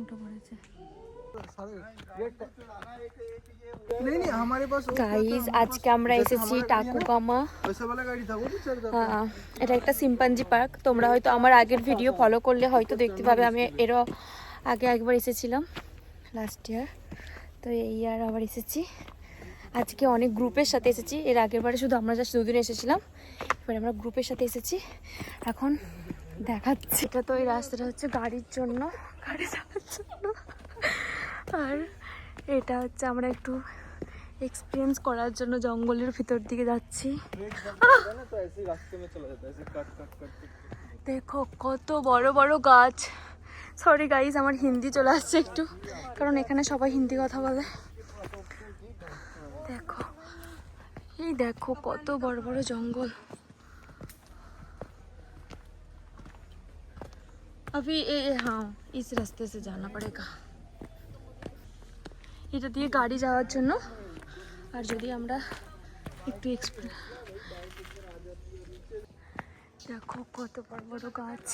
উঠে পড়েছে। গাইস আজকে আমরা এসেছি টাকুগামা। এটা একটা শিম্পাঞ্জি পার্ক। তোমরা হয়তো আমার আগের ভিডিও ফলো করলে হয়তো দেখতে পাবে, আমি এরও আগে একবার এসেছিলাম লাস্ট ইয়ার। তো এই ইয়ার আবার এসেছি। আজকে অনেক গ্রুপের সাথে এসেছি। এর আগের বারে শুধু আমরা জাস্ট দুদিন এসেছিলাম, এবার আমরা গ্রুপের সাথে এসেছি। এখন দেখাচ্ছি, এটা তো এই রাস্তাটা হচ্ছে গাড়ির জন্য, গাড়ি যাওয়ার জন্য। আর এটা হচ্ছে আমরা একটু এক্সপিরিয়েন্স করার জন্য জঙ্গলের ভিতর দিকে যাচ্ছি। দেখো কত বড় বড় গাছ। সরি গাইজ, আমার হিন্দি চলে আসছে একটু, কারণ এখানে সবাই হিন্দি কথা বলে। দেখো এই দেখো কত বড় বড় জঙ্গল। अभी हाँ इस रास्ते से जाना पड़ेगा। এটা দিয়ে গাড়ি যাওয়ার জন্য। আর যদি আমরা একটু দেখো কত বড় বড় গাছ।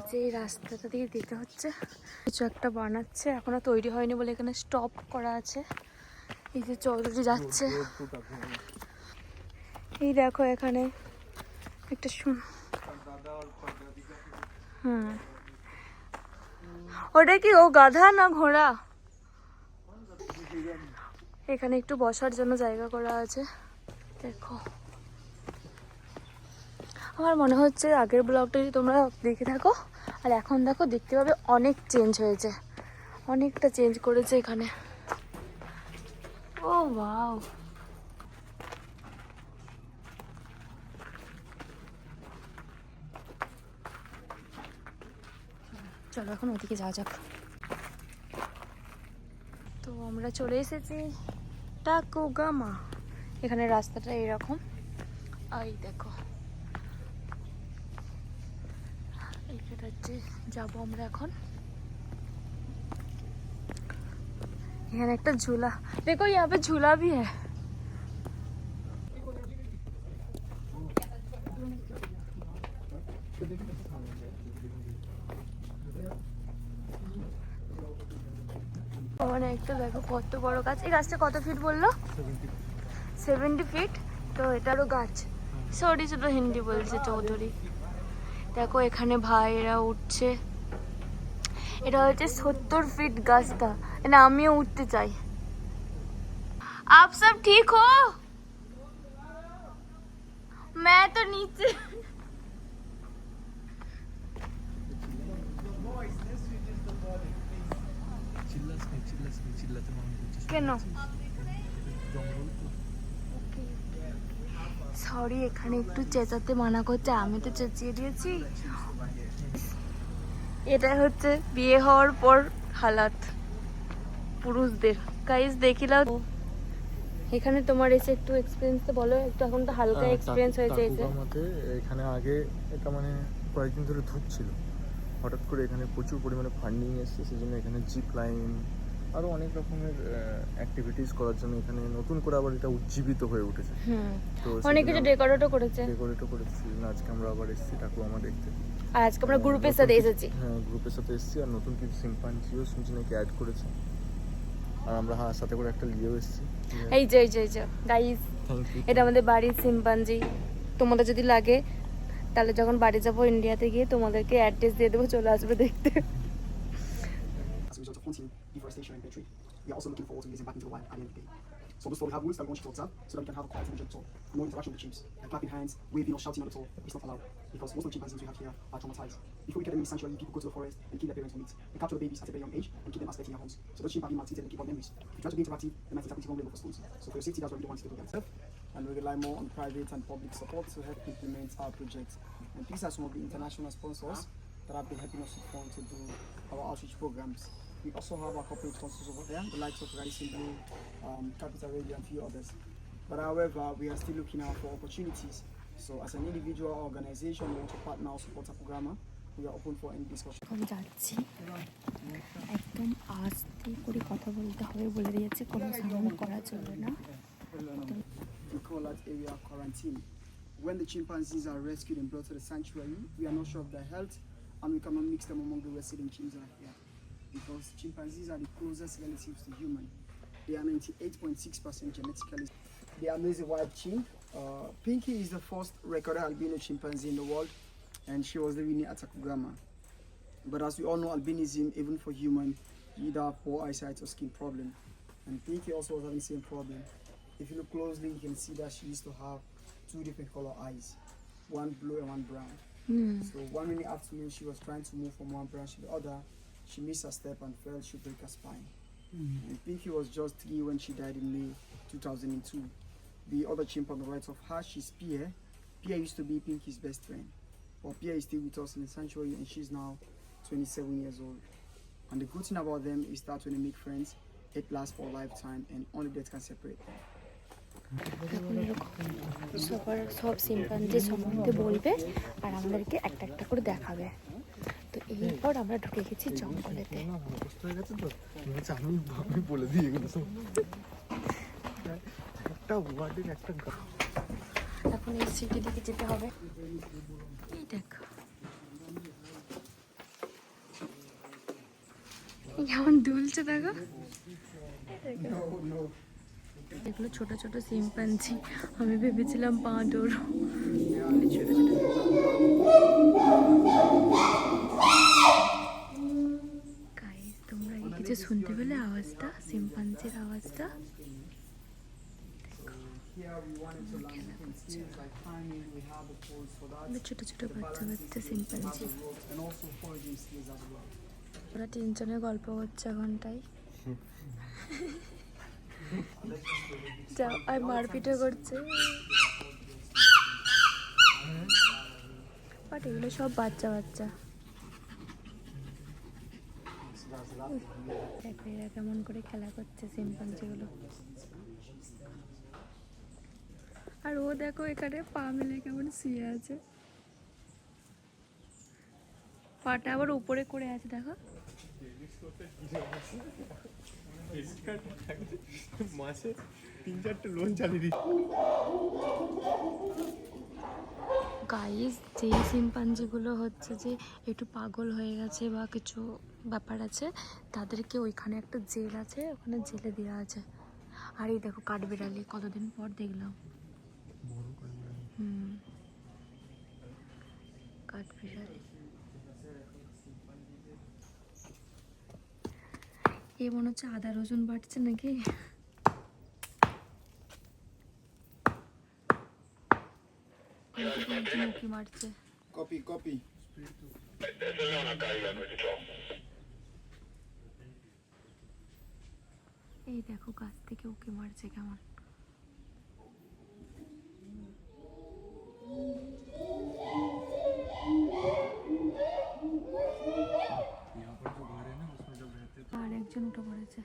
যে এই রাস্তাটা দিয়ে দিতে হচ্ছে, কিছু একটা বানাচ্ছে, এখনো তৈরি হয়নি বলে এখানে স্টপ করা আছে। এই যে চৌধুরী যাচ্ছে, এই দেখো এখানে একটা ওটা কি ও গাধা না ঘোড়া? এখানে একটু বসার জন্য জায়গা করা আছে। দেখো আমার মনে হচ্ছে আগের ব্লগটা যদি তোমরা দেখে থাকো আর এখন দেখো, দেখতে পাবে অনেক চেঞ্জ হয়েছে, অনেকটা চেঞ্জ করেছে এখানে। ও ওয়াও, চলো এখন ওদিকে যাওয়া যাক। তো আমরা চলে এসেছি টাকুগামা। এখানে রাস্তাটা এরকম, এই দেখো এইটা হচ্ছে যাবো আমরা এখন। এখানে একটা ঝুলা, দেখো यहाँ पे झूला भी है। অনেকটা দেখো কত বড় গাছ। এই গাছটা কত ফিট বললো? 70 ফিট। তো এটারও গাছ। সরি শুধু হিন্দি বলছে চৌধুরী। দেখো এখানে ভাইয়েরা উঠছে। এটা হচ্ছে 70 ফিট গাছটা, না আমিও উঠতে চাই। आप सब ठीक हो? मैं तो नीचे। কেন? সরি এখানে একটু চেঁচাতে মানা করছে, আমি তো চেঁচিয়ে দিয়েছি। এটা হচ্ছে বিয়ে হওয়ার পর হালাত পুরুষদের। গাইস দেখিলাম এখানে তোমার এসে একটু এক্সপেরিয়েন্স তো বলো একটু। এখন তো হালকা এক্সপেরিয়েন্স হয়েছে এসে। এখানে আগে এটা মানে কয়েকদিন ধরে ধুঁকছিল, হঠাৎ করে এখানে প্রচুর পরিমাণে ফান্ডিং এসেছে, সেজন্য এখানে জিপ লাইন আরও অনেক রকমের অ্যাক্টিভিটিস করার জন্য এখানে নতুন করে আবার এটা উজ্জীবিত হয়ে উঠেছে। তো অনেক কিছু ডেকোরেটও করেছে। আজকে আমরা আবার এসেছি টাকুগামা দেখতে। আর আজকে আমরা গ্রুপের সাথে এসেছি। হ্যাঁ গ্রুপের সাথে এসেছি। আর নতুন কিছু শিম্পাঞ্জিও শুনছি নাকি অ্যাড করেছে। আর আমরা সাথে করে একটা লিয়েও এসেছি। এই যে গাইস, এটা আমাদের বাড়ির শিম্পাঞ্জি। তোমাদের যদি লাগে তাহলে যখন বাড়ি যাবো ইন্ডিয়াতে গিয়ে তোমাদেরকে অ্যাড্রেস দিয়ে দেবো, চলে আসবে দেখতে। We are also looking forward to releasing back into the wild at the end of the day. So this tour we have rules that we want you to observe so that we can have a quiet individual tour. No interaction with the chimps. And clapping hands, waving or shouting on the tour is not allowed because most of the chimpanzees we have here are traumatized. Before we get them in the sanctuary, people go to the forest and kill their parents for meat. They capture the babies at a very young age and keep them as pets in their homes. So those chimps are being maltreated and keep on memories. If you try to be interactive, they might interpret it wrongly for schools. So for your safety, that's why we don't want you to do that. And we rely more on private and public support to help implement our projects. And these are some of the international sponsors that have been helping us to fund to do our outreach programs. We also have our corporate sponsors over there, the likes of Rising Blue, Capital Radio, and a few others. But however, we are still looking out for opportunities. So as an individual organization, we want to partner or support a programmer. We are open for any discussion. এখন যাচ্ছি, একদম আস্তে করে কথা বলতে হবে বলে দিয়েছে, কোনো সাউন্ড করা চলবে না। We call that area quarantine. When the chimpanzees are rescued and brought to the sanctuary, we are not sure of their health and we cannot mix them among the resident chimps here because chimpanzees are the closest relatives to human. They are 98.6% genetically. The amazing white chimp. Pinky is the first recorded albino chimpanzee in the world, and she was living at Takugama. But as we all know, albinism, even for human, you either have poor eyesight or skin problem. And Pinky also was having the same problem. If you look closely, you can see that she used to have two different color eyes, one blue and one brown. So one in the afternoon, she was trying to move from one branch to the other. She missed her step and fell. She broke her spine. And Pinky was just 3 when she died in May 2002. The other chimp on the right of her, she's Pierre. Pierre used to be Pinky's best friend. But Pierre is still with us in the sanctuary, and she's now 27 years old. And the good thing about them is that when they make friends, it lasts for a lifetime, and only death can separate them. এখন এরকম সব chimpanzee সম্বন্ধে বলবে আর আমাদেরকে একটা একটা করে দেখাবে। তো এরপর আমরা ঢুকে গেছি জঙ্গলেতে। অবস্থা হয়ে গেছে তো আমি বলে দিই এগুলো সব। একটা ওয়ার্ডের একটা এখন এই সিটি দিকে যেতে হবে। এই দেখো কেমন দুলছে, দেখো এগুলো ছোট ছোট সিম্পাঞ্জি। আমি ভেবেছিলাম বাঁদর। ছোট ছোট গাইস, তোমরা কি কিছু শুনতে পেলে আওয়াজটা, সিম্পাঞ্জির আওয়াজটা? ছোট ছোট বাচ্চা বাচ্চা সিম্পাঞ্জি। ওরা তিনজনে গল্প করছে এখনটাই। আর মারপিটও করছে। বাট এগুলো সব বাচ্চা বাচ্চা। দেখো এরা কেমন করে খেলা করছে সিম্পাঞ্জিগুলো। আর ও দেখো এখানে পা মেলে কেমন শুয়ে আছে, পাটা আবার উপরে করে আছে, দেখো। মাসে 3-4টা লোন চালিয়ে দিই। গাইস, যেই সিম্পাঞ্জিগুলো হচ্ছে যে একটু পাগল হয়ে গেছে বা কিছু ব্যাপার আছে, তাদেরকে ওইখানে একটা জেল আছে, ওখানে জেলে দেওয়া আছে। আর এই দেখো কাঠবিড়ালি, কতদিন পর দেখলাম। কাঠবিড়ালি। এ মনে হচ্ছে আদা রসুন বাটছে নাকি। উঁকি মারছে। Copy. এই দেখো গাছ থেকে উঁকি মারছে কেমন। আর একজন উঠে পড়েছে।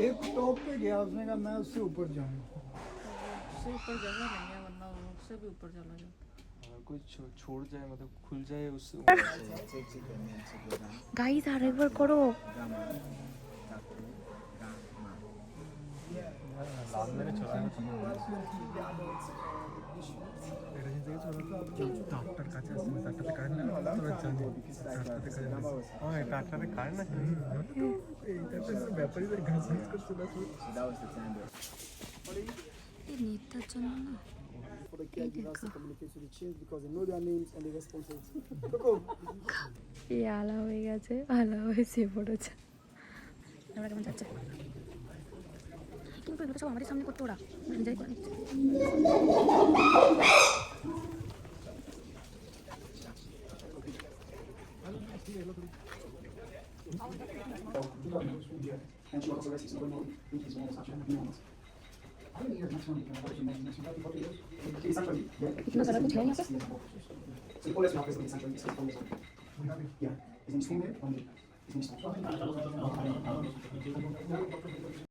एक टॉप पे गया, उसने कहा मैं उससे ऊपर जाऊंगा। उससे ऊपर जगह नहीं है, वरना उससे भी ऊपर चला जाता। अगर कोई छोड़ जाए, मतलब खुल जाए उससे। গাইস আর একবার করো। লাভ মেরে চলে না এটা চিন্তা করছো ডাক্তার কাছে আসছে, ডাক্তারতে কারেন্ট না তোরা জানি ডাক্তারতে কারেন্ট হ্যাঁ ডাক্তারতে কারেন্ট না এইটা তো ব্যাপারীদের গাছ ইউজ করছে না। এই নেতার জন্য না For the caregivers to communicate with the chimps because they know their names and their responsibilities. Coco. এই আলা হয়ে গেছে, আলা হয়ে শুয়ে পড়েছে। আমরা কেমন যাচ্ছে কিন্তু এগুলো সব আমাদের সামনে করতো ওরা, নিজেই করে নিচ্ছে। And she also rescues going on. Pinky is one of such animals. I don't know maximum. इतना सारा कुछ है यहाँ पे। So the oldest one is in the sanctuary. It's 4 years old. Yeah, his name's Funge. His name's